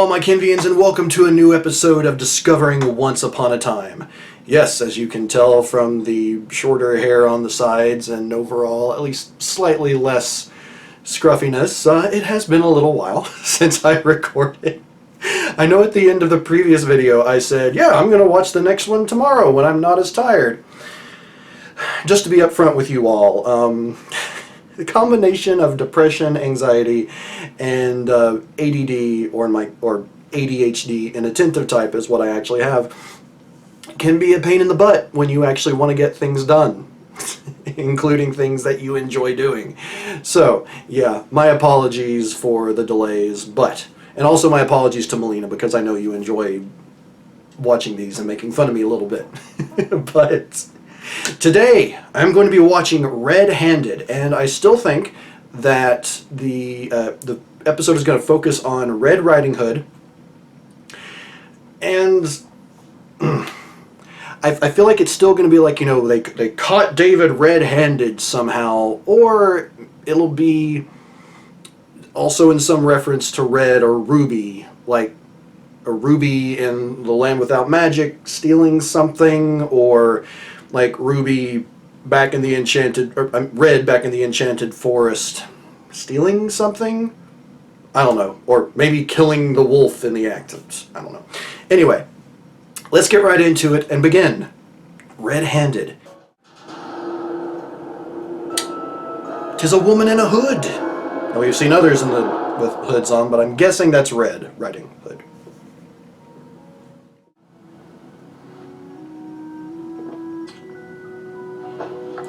all my Kinvians, and welcome to a new episode of Discovering Once Upon a Time. Yes, as you can tell from the shorter hair on the sides and overall at least slightly less scruffiness, it has been a little while since I recorded. I know at the end of the previous video I said, yeah, I'm going to watch the next one tomorrow when I'm not as tired. Just to be upfront with you all, the combination of depression, anxiety, and ADD or ADHD, an attentive type is what I actually have, can be a pain in the butt when you actually want to get things done, including things that you enjoy doing. So, yeah, my apologies for the delays, and also my apologies to Meleena, because I know you enjoy watching these and making fun of me a little bit. But today, I'm going to be watching Red-Handed, and I still think that the episode is going to focus on Red Riding Hood, and I feel like it's still going to be like, you know, they caught David red-handed somehow, or it'll be also in some reference to Red or Ruby, like a Ruby in The Land Without Magic stealing something, or like Ruby back in the Enchanted, or Red back in the Enchanted Forest stealing something? I don't know. Or maybe killing the wolf in the act. I don't know. Anyway, let's get right into it and begin. Red-Handed. 'Tis a woman in a hood. Now, we've seen others with hoods on, but I'm guessing that's Red Riding Hood.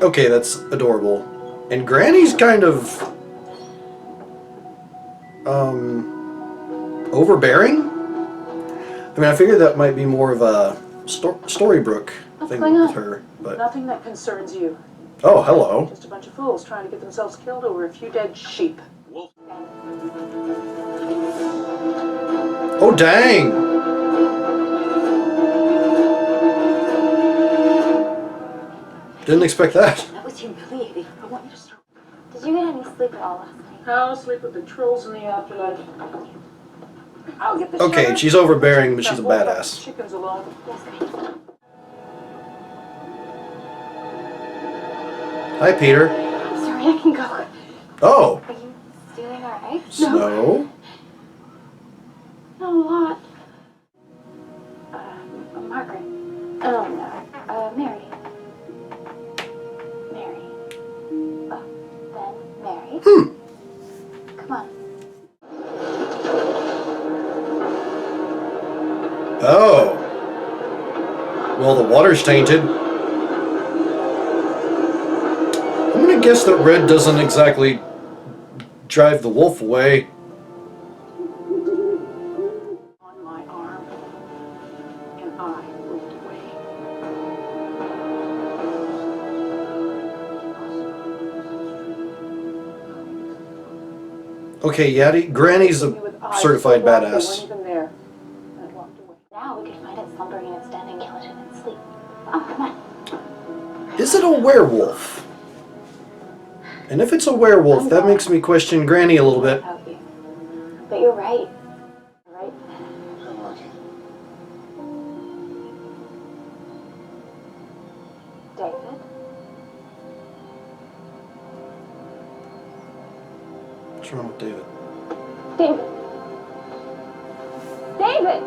Okay, that's adorable. And Granny's kind of overbearing? I mean, I figured that might be more of a Storybrooke thing with her, but nothing that concerns you. Oh, hello. Just a bunch of fools trying to get themselves killed over a few dead sheep. Oh, dang! Didn't expect that. That was humiliating. I want you to start. Did you get any sleep at all last night? I'll sleep with the trolls in the afterlife. I'll get the Okay, sugar. she's overbearing, but she's a badass. Chickens alone. Yes, ma'am. Hi, Peter. I'm sorry, I can go. Oh. Are you stealing our eggs? Snow. Not a lot. Margaret. Oh, no. Mary. Mary. Then Mary. Come on. Oh. Well, the water's tainted. I'm gonna guess that Red doesn't exactly drive the wolf away. On my arm, and I moved away. Okay, Yaddy. Granny's a certified badass. They weren't even there. I walked away. Now we can find it slumbering in its den and kill it in its sleep. Oh, come on. Is it a werewolf? And if it's a werewolf, that makes me question Granny a little bit. Without you. But you're right. Right? David? What's wrong with David? David! David!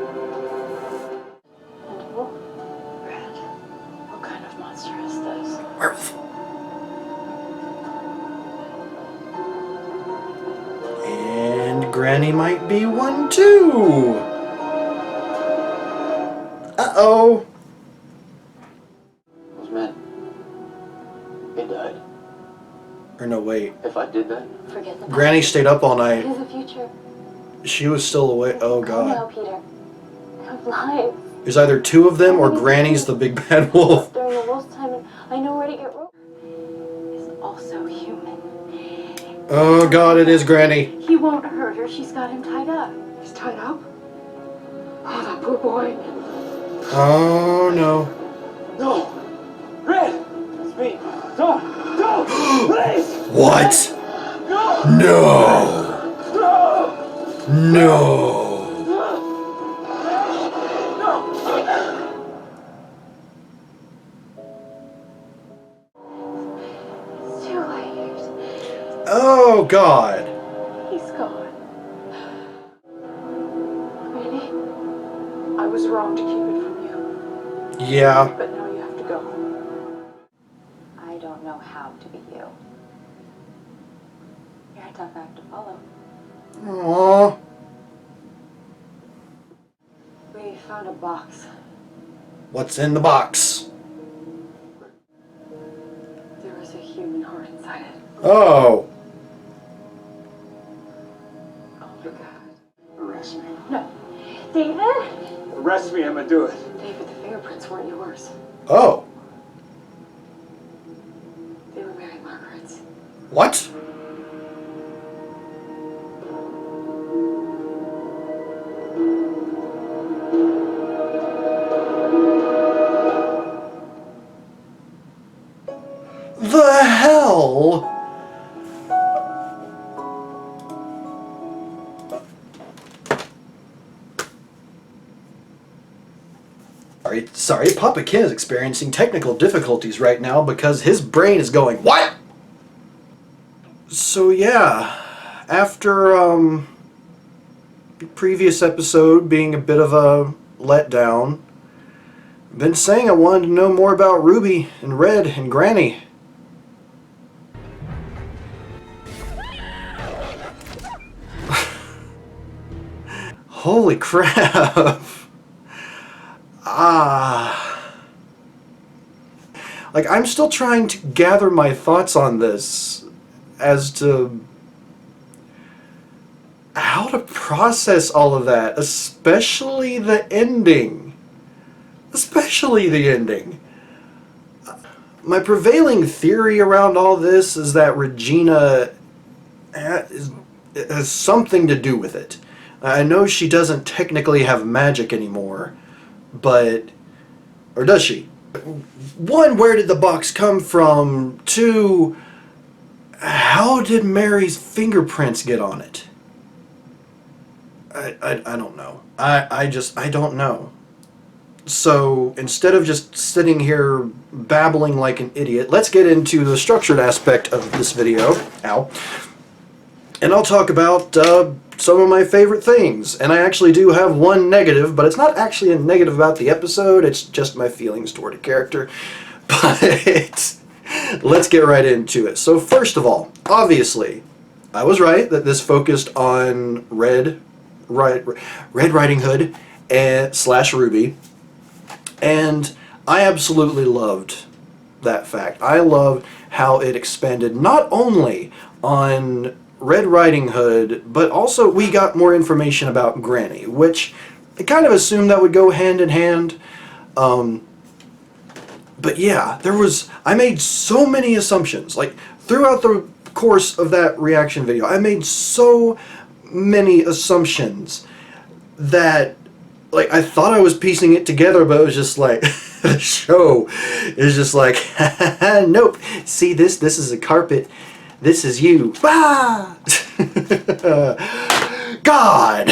And wolf? Red. What kind of monster is this? Werewolf. And Granny might be one too. Uh-oh. Those men, they died. Or no, wait. If I did that, Forget the Granny stayed up all past. night. It is the future. She was still awake. Oh, No, God. Peter. I'm live. There's either two of them or Granny's the big bad wolf. During the wolf's time, and I know where to get rope. Is also human. Oh, God, it is Granny. He won't hurt her. She's got him tied up. He's tied up? Oh, that poor boy. Oh, no. no, Red, it's me. Don't, please. What? No, No. no. No. God. He's gone. Granny, I was wrong to keep it from you. Yeah. But now you have to go. I don't know how to be you. You're a tough act to follow. Aww. We found a box. What's in the box? There was a human heart inside it. Oh. Oh my God. Arrest me. No. David? Arrest me, I'm gonna do it. David, the fingerprints weren't yours. Oh. They were Mary Margaret's. What? The hell? Sorry, Papa Ken is experiencing technical difficulties right now because his brain is going, what? So yeah, after the previous episode being a bit of a letdown, I've been saying I wanted to know more about Ruby and Red and Granny. Holy crap. Like, I'm still trying to gather my thoughts on this as to how to process all of that, especially the ending. Especially the ending. My prevailing theory around all this is that Regina has something to do with it. I know she doesn't technically have magic anymore, but... or does she? One, where did the box come from? Two, how did Mary's fingerprints get on it? I don't know. I don't know. So instead of just sitting here babbling like an idiot, let's get into the structured aspect of this video. Ow. And I'll talk about some of my favorite things. And I actually do have one negative, but it's not actually a negative about the episode, it's just my feelings toward a character. But let's get right into it. So first of all, obviously, I was right that this focused on Red Riding Hood and / Ruby. And I absolutely loved that fact. I loved how it expanded not only on Red Riding Hood, but also we got more information about Granny, which I kind of assumed that would go hand in hand. But yeah, I made so many assumptions. Like, throughout the course of that reaction video, I made so many assumptions that, like, I thought I was piecing it together, but it was just like, the show is just like, nope, see this? This is a carpet. This is you. Ah! God!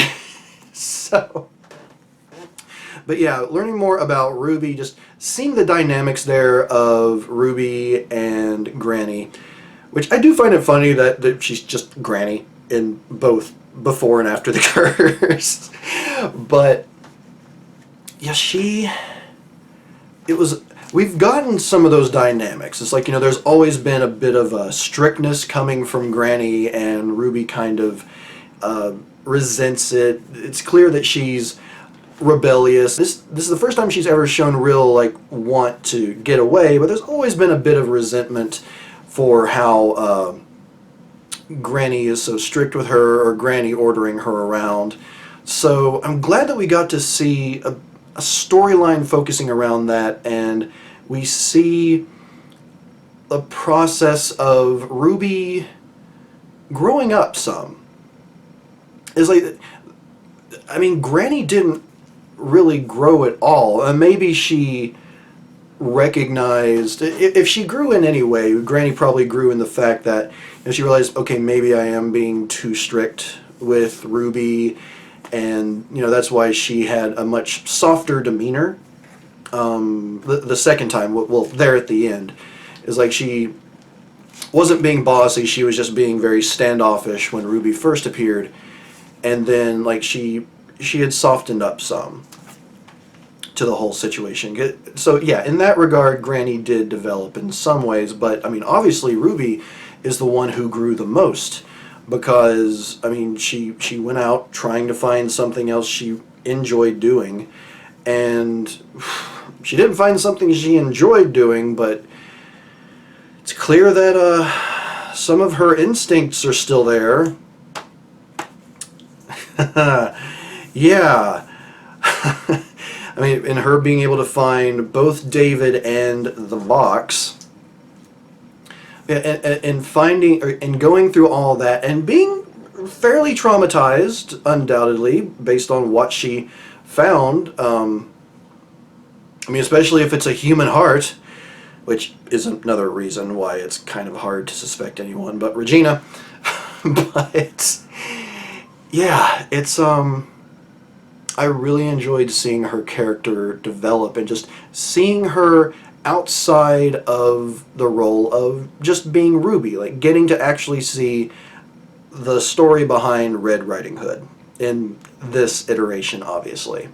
So, but yeah, learning more about Ruby, just seeing the dynamics there of Ruby and Granny, which I do find it funny that she's just Granny in both before and after the curse. But yeah, we've gotten some of those dynamics. It's like, there's always been a bit of a strictness coming from Granny, and Ruby kind of resents it. It's clear that she's rebellious. This is the first time she's ever shown real, like, want to get away, but there's always been a bit of resentment for how Granny is so strict with her, or Granny ordering her around. So I'm glad that we got to see a storyline focusing around that, and we see a process of Ruby growing up some. It's like, I mean, Granny didn't really grow at all. Maybe she recognized, if she grew in any way, Granny probably grew in the fact that she realized, okay, maybe I am being too strict with Ruby, and that's why she had a much softer demeanor. The second time, well, there at the end, is like she wasn't being bossy. She was just being very standoffish when Ruby first appeared, and then like she had softened up some to the whole situation. So yeah, in that regard, Granny did develop in some ways, but I mean, obviously Ruby is the one who grew the most, because I mean, she went out trying to find something else she enjoyed doing, and she didn't find something she enjoyed doing, but it's clear that some of her instincts are still there. Yeah. I mean, in her being able to find both David and the box, and finding, and going through all that, and being fairly traumatized, undoubtedly, based on what she found. I mean, especially if it's a human heart, which is another reason why it's kind of hard to suspect anyone but Regina. But yeah, it's I really enjoyed seeing her character develop, and just seeing her outside of the role of just being Ruby, like getting to actually see the story behind Red Riding Hood in this iteration, obviously.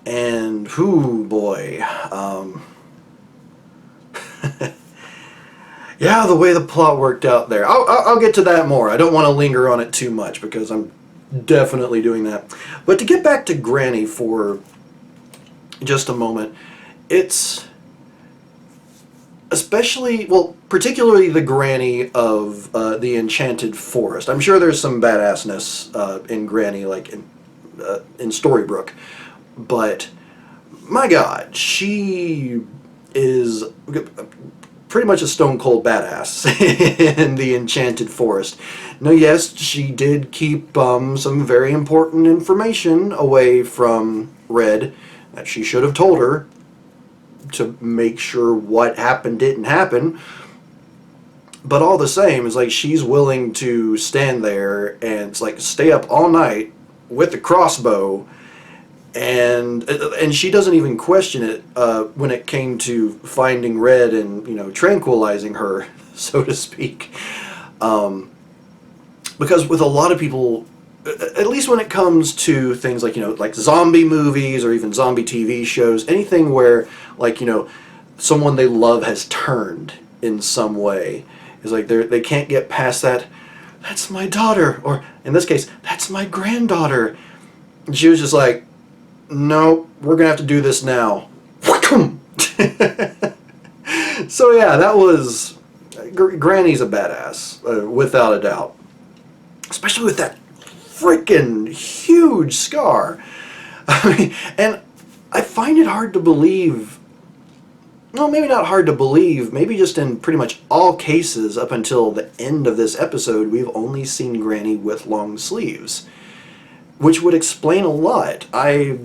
And whoo boy, yeah, the way the plot worked out there. I'll get to that more. I don't want to linger on it too much, because I'm definitely doing that. But to get back to Granny for just a moment, it's especially, well, particularly the Granny of the Enchanted Forest. I'm sure there's some badassness in Granny, like in Storybrooke, but my God, she is pretty much a stone cold badass in the Enchanted Forest. Now, yes, she did keep some very important information away from Red that she should have told her to make sure what happened didn't happen. But all the same, it's like she's willing to stand there and it's like stay up all night with the crossbow, and she doesn't even question it when it came to finding Red and, you know, tranquilizing her, so to speak. Because with a lot of people, at least when it comes to things like, you know, like zombie movies or even zombie TV shows, anything where, like, you know, someone they love has turned in some way, is like they can't get past that, that's my daughter, or in this case, that's my granddaughter. And she was just like, no, we're gonna have to do this now. So yeah, that was Granny's a badass, without a doubt, especially with that freaking huge scar. I mean, and I find it hard to believe, well, maybe not hard to believe, maybe just in pretty much all cases up until the end of this episode, we've only seen Granny with long sleeves, which would explain a lot. I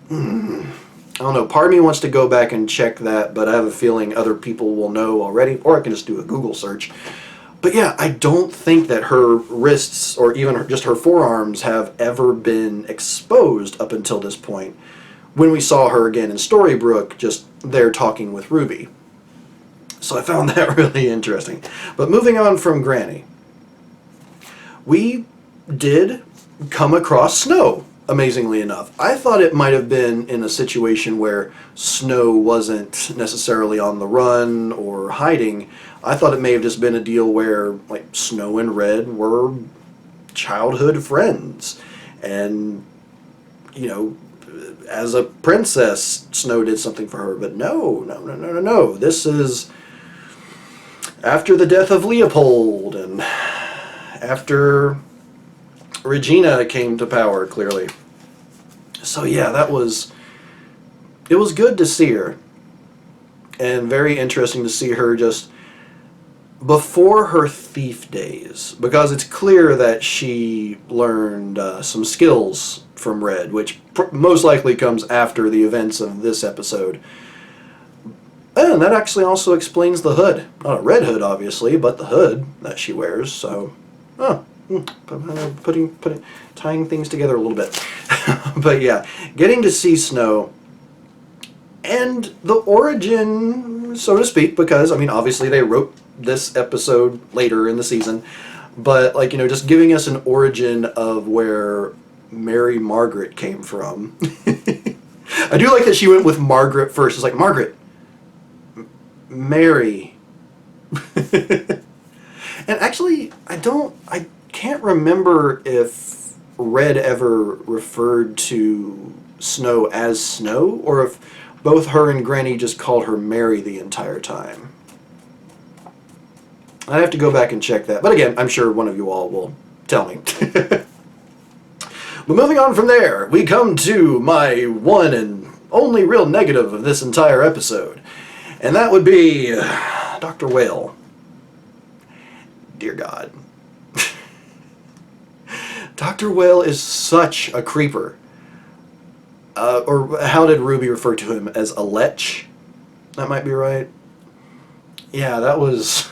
don't know, part of me wants to go back and check that, but I have a feeling other people will know already, or I can just do a Google search. But yeah, I don't think that her wrists, or even just her forearms, have ever been exposed up until this point, when we saw her again in Storybrooke, just there talking with Ruby. So I found that really interesting. But moving on from Granny, we did come across Snow, amazingly enough. I thought it might have been in a situation where Snow wasn't necessarily on the run or hiding. I thought it may have just been a deal where, like, Snow and Red were childhood friends, and, you know, as a princess, Snow did something for her. But no. This is after the death of Leopold, and after Regina came to power, clearly. So yeah, it was good to see her, and very interesting to see her just before her thief days, because it's clear that she learned some skills from Red, which most likely comes after the events of this episode. And that actually also explains the hood. Not a red hood, obviously, but the hood that she wears. So, tying things together a little bit. But yeah, getting to see Snow and the origin, so to speak, because, I mean, obviously they wrote this episode later in the season, but, like, you know, just giving us an origin of where Mary Margaret came from. I do like that she went with Margaret first. It's like, Margaret, Mary. And actually, I can't remember if Red ever referred to Snow as Snow, or if both her and Granny just called her Mary the entire time. I have to go back and check that. But again, I'm sure one of you all will tell me. But moving on from there, we come to my one and only real negative of this entire episode. And that would be Dr. Whale. Dear God. Dr. Whale is such a creeper. Or how did Ruby refer to him? As a lech? That might be right. Yeah, that was...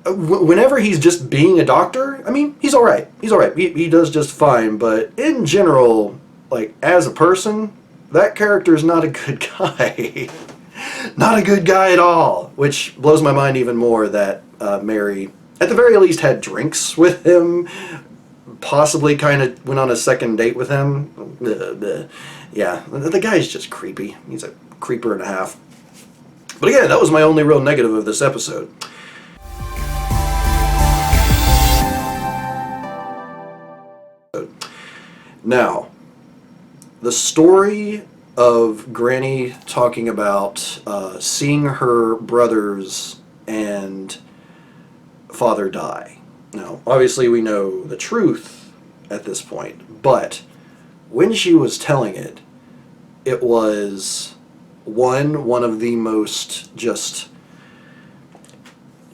whenever he's just being a doctor, I mean, he's alright. He's alright. He does just fine, but in general, like, as a person, that character is not a good guy. Not a good guy at all. Which blows my mind even more that Mary, at the very least, had drinks with him. Possibly kind of went on a second date with him. Yeah, the guy's just creepy. He's a creeper and a half. But again, that was my only real negative of this episode. Now, the story of Granny talking about seeing her brothers and father die. Now, obviously we know the truth at this point, but when she was telling it, it was one of the most just...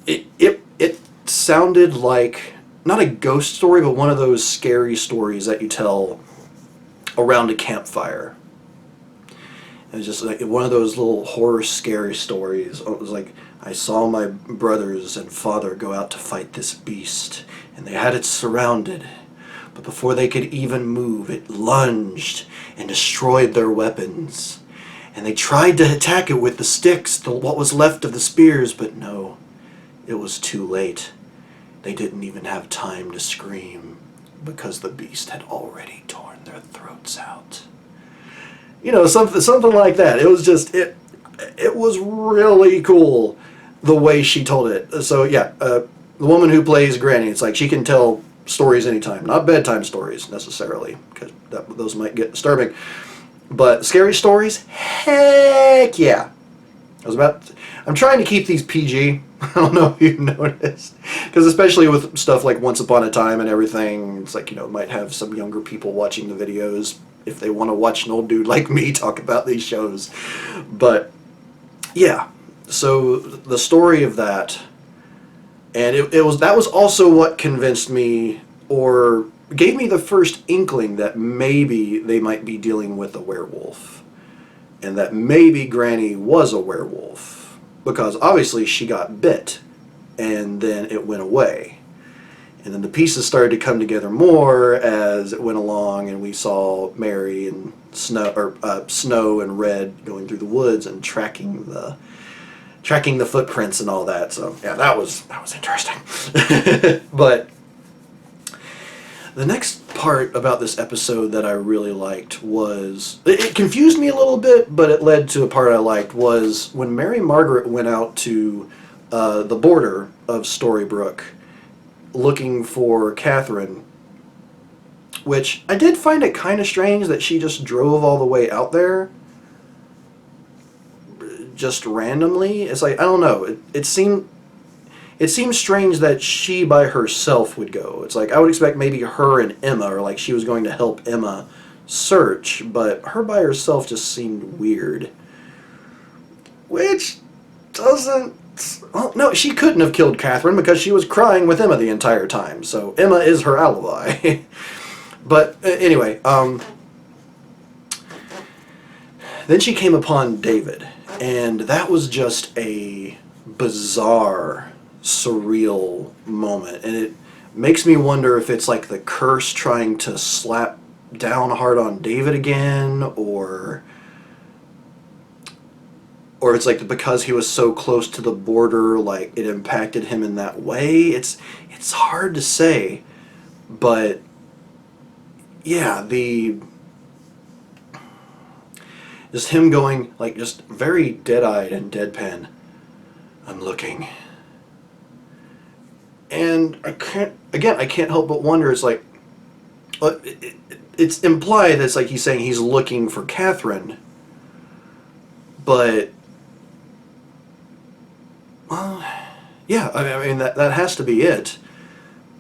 It sounded like, not a ghost story, but one of those scary stories that you tell around a campfire. It was just like one of those little horror scary stories. It was like, I saw my brothers and father go out to fight this beast, and they had it surrounded. But before they could even move, it lunged and destroyed their weapons. And they tried to attack it with the sticks, what was left of the spears, but no, it was too late. They didn't even have time to scream, because the beast had already torn their throats out. You know, something like that. It was just, it was really cool the way she told it. So yeah, the woman who plays Granny, it's like she can tell stories anytime. Not bedtime stories, necessarily, because those might get disturbing. But scary stories? Heck yeah. I'm trying to keep these PG. I don't know if you've noticed. Because especially with stuff like Once Upon a Time and everything, it's like, you know, might have some younger people watching the videos if they want to watch an old dude like me talk about these shows. But, yeah. So, the story of that, and that was also what convinced me, or gave me the first inkling that maybe they might be dealing with a werewolf. And that maybe Granny was a werewolf. Because obviously she got bit, and then it went away. And then the pieces started to come together more as it went along, and we saw Mary and Snow and Red going through the woods and tracking the footprints and all that. So yeah, that was interesting. But the next part about this episode that I really liked was, it confused me a little bit, but it led to a part I liked, was when Mary Margaret went out to the border of Storybrooke looking for Kathryn, which I did find it kind of strange that she just drove all the way out there just randomly. It's like, I don't know, it seems strange that she by herself would go. It's like, I would expect maybe her and Emma, or like she was going to help Emma search, but her by herself just seemed weird. Which doesn't... Well, no, she couldn't have killed Kathryn because she was crying with Emma the entire time, so Emma is her alibi. But anyway, then she came upon David, and that was just a bizarre, surreal moment, and it makes me wonder if it's like the curse trying to slap down hard on David again, or or it's like because he was so close to the border, like it impacted him in that way. It's hard to say, but yeah, just him going like just very dead-eyed and deadpan. I'm looking, and I can't help but wonder. It's like, it's implied that it's like he's saying he's looking for Kathryn, but well, yeah, I mean that has to be it.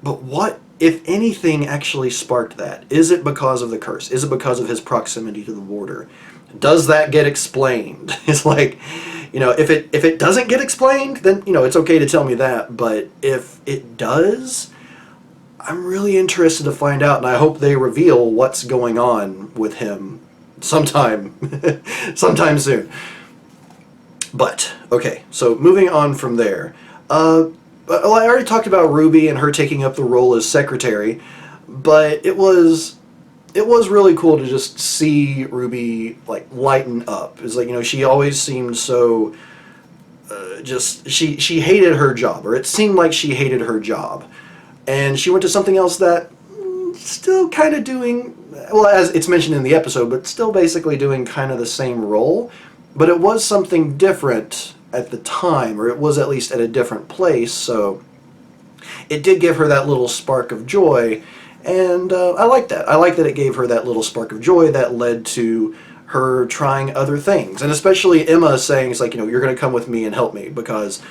But what, if anything, actually sparked that? Is it because of the curse? Is it because of his proximity to the border? Does that get explained? It's like, if it doesn't get explained, then it's okay to tell me that. But if it does, I'm really interested to find out, and I hope they reveal what's going on with him sometime soon. But okay, so moving on from there. Well, I already talked about Ruby and her taking up the role as secretary, but it was really cool to just see Ruby like lighten up. It's like, she always seemed so she hated her job, or it seemed like she hated her job, and she went to something else that still kind of doing, well, as it's mentioned in the episode, but still basically doing kind of the same role, but it was something different at the time, or it was at least at a different place, so it did give her that little spark of joy, and I like that. I like that it gave her that little spark of joy that led to her trying other things, and especially Emma saying, it's like, you're going to come with me and help me, because,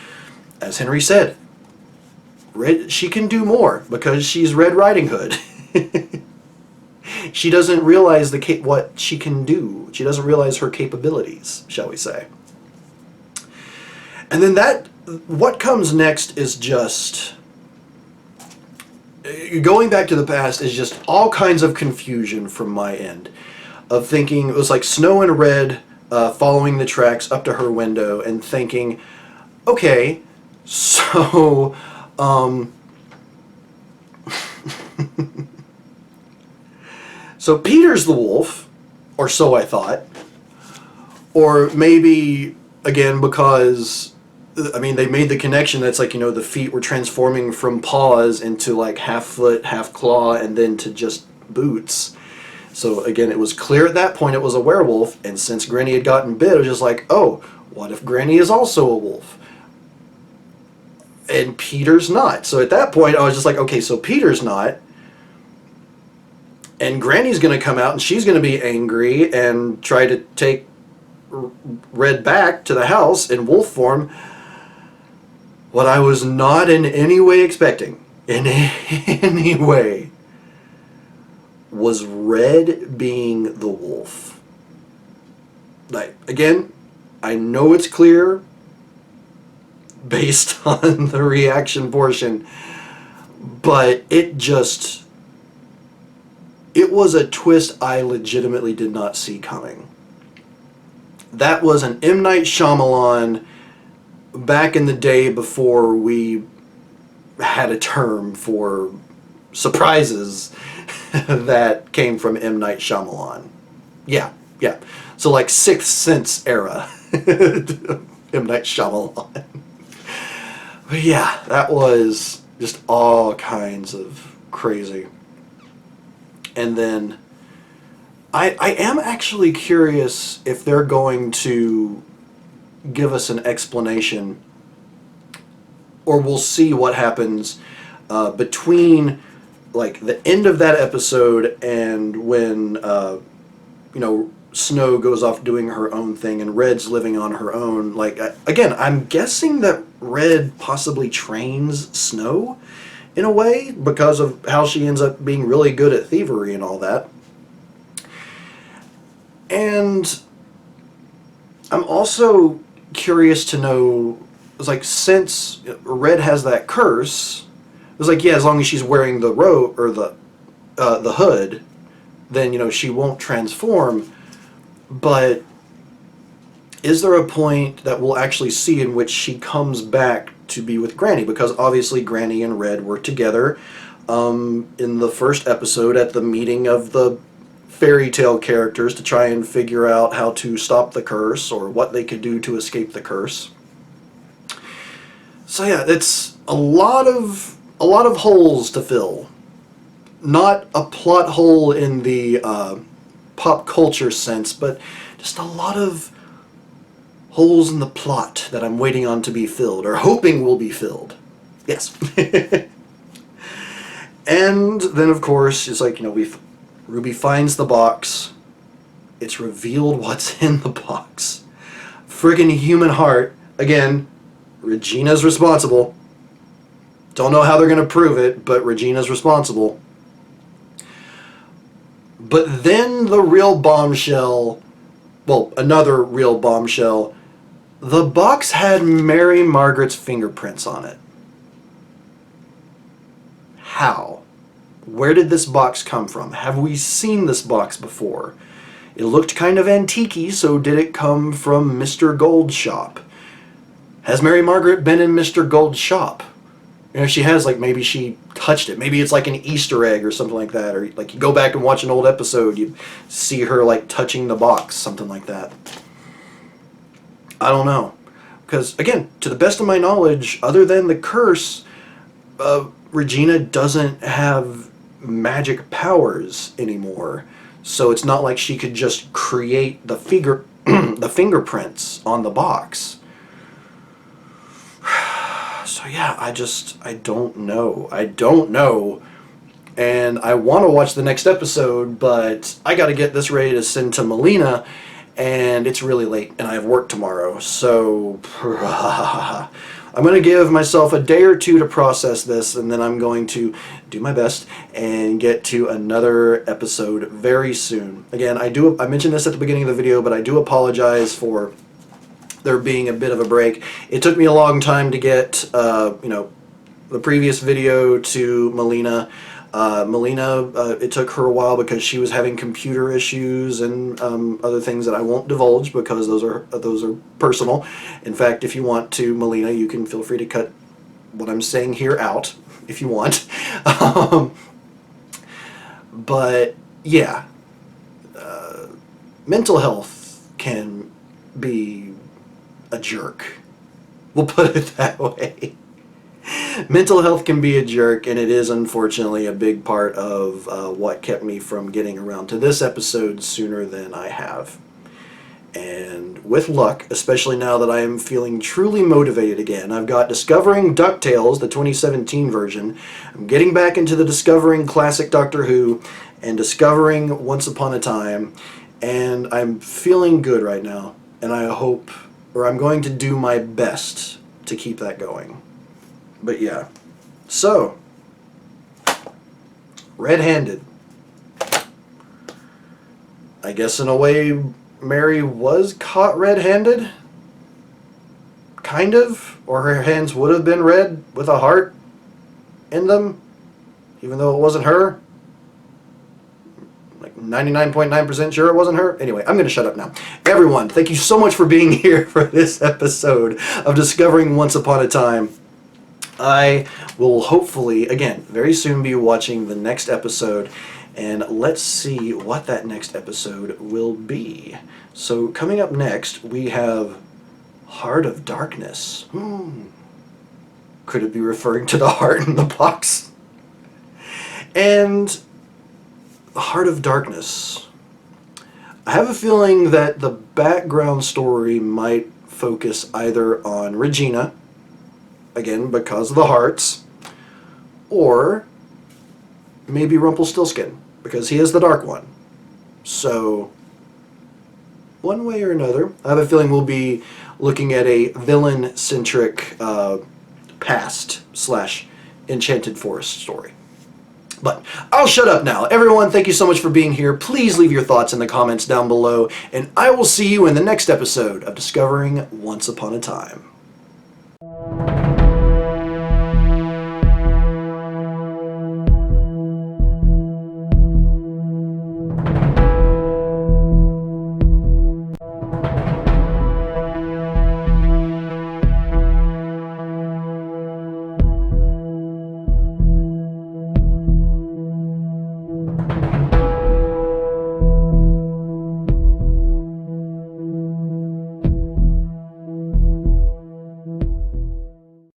as Henry said, she can do more, because she's Red Riding Hood. She doesn't realize what she can do. She doesn't realize her capabilities, shall we say. And then what comes next is just, going back to the past is just all kinds of confusion from my end, of thinking, it was like Snow and Red following the tracks up to her window and thinking, okay, so, so Peter's the wolf, or so I thought, or maybe, again, because, I mean, they made the connection that's like, the feet were transforming from paws into like half foot, half claw, and then to just boots. So again, it was clear at that point it was a werewolf, and since Granny had gotten bit, it was just like, oh, what if Granny is also a wolf? And Peter's not. So at that point, I was just like, okay, so Peter's not, and Granny's going to come out, and she's going to be angry and try to take Red back to the house in wolf form. What I was not in any way expecting, in any way, was Red being the wolf. Like, again, I know it's clear based on the reaction portion, but it was a twist I legitimately did not see coming. That was an M. Night Shyamalan back in the day before we had a term for surprises that came from M. Night Shyamalan. Yeah. So like Sixth Sense era M. Night Shyamalan. But yeah, that was just all kinds of crazy. And then I am actually curious if they're going to give us an explanation, or we'll see what happens between like the end of that episode and when Snow goes off doing her own thing and Red's living on her own. Like, again, I'm guessing that Red possibly trains Snow in a way because of how she ends up being really good at thievery and all that. And I'm also curious to know, it's like, since Red has that curse, it was like, yeah, as long as she's wearing the robe or the hood, then she won't transform. But is there a point that we'll actually see in which she comes back to be with Granny? Because obviously Granny and Red were together in the first episode at the meeting of the fairy tale characters to try and figure out how to stop the curse or what they could do to escape the curse. So yeah, it's a lot of holes to fill. Not a plot hole in the pop culture sense, but just a lot of holes in the plot that I'm waiting on to be filled, or hoping will be filled. Yes. And then, of course, it's like, Ruby finds the box. It's revealed what's in the box. Friggin' human heart. Again, Regina's responsible. Don't know how they're going to prove it, but Regina's responsible. But then the real bombshell, well, another real bombshell, the box had Mary Margaret's fingerprints on it. How? Where did this box come from? Have we seen this box before? It looked kind of antique-y, so did it come from Mr. Gold's shop? Has Mary Margaret been in Mr. Gold's shop? If she has, like, maybe she touched it. Maybe it's like an Easter egg or something like that. Or, like, you go back and watch an old episode, you see her, like, touching the box, something like that. I don't know. Because, again, to the best of my knowledge, other than the curse, Regina doesn't have magic powers anymore. So it's not like she could just create the fingerprints on the box. So yeah, I don't know. I don't know. And I want to watch the next episode, but I got to get this ready to send to Meleena, and it's really late, and I have work tomorrow. So I'm going to give myself a day or two to process this, and then I'm going to do my best and get to another episode very soon. Again, I mentioned this at the beginning of the video, but I do apologize for there being a bit of a break. It took me a long time to get, the previous video to Meleena. Meleena, it took her a while because she was having computer issues and other things that I won't divulge because those are personal. In fact, if you want to, Meleena, you can feel free to cut what I'm saying here out if you want. But yeah, mental health can be a jerk. We'll put it that way. Mental health can be a jerk, and it is unfortunately a big part of what kept me from getting around to this episode sooner than I have. And with luck, especially now that I am feeling truly motivated again, I've got Discovering DuckTales, the 2017 version. I'm getting back into the Discovering Classic Doctor Who and Discovering Once Upon a Time, and I'm feeling good right now, and I'm going to do my best to keep that going. But yeah, so, red-handed. I guess in a way Mary was caught red-handed? Kind of? Or her hands would have been red with a heart in them, even though it wasn't her? Like 99.9% sure it wasn't her? Anyway, I'm going to shut up now. Everyone, thank you so much for being here for this episode of Discovering Once Upon a Time. I will hopefully, again, very soon be watching the next episode, and let's see what that next episode will be. So coming up next, we have Heart of Darkness. Could it be referring to the heart in the box? And Heart of Darkness. I have a feeling that the background story might focus either on Regina, again because of the hearts, or maybe Rumpelstiltskin, because he is the Dark One. So, one way or another, I have a feeling we'll be looking at a villain-centric past/Enchanted Forest story. But I'll shut up now. Everyone, thank you so much for being here. Please leave your thoughts in the comments down below, and I will see you in the next episode of Discovering Once Upon a Time.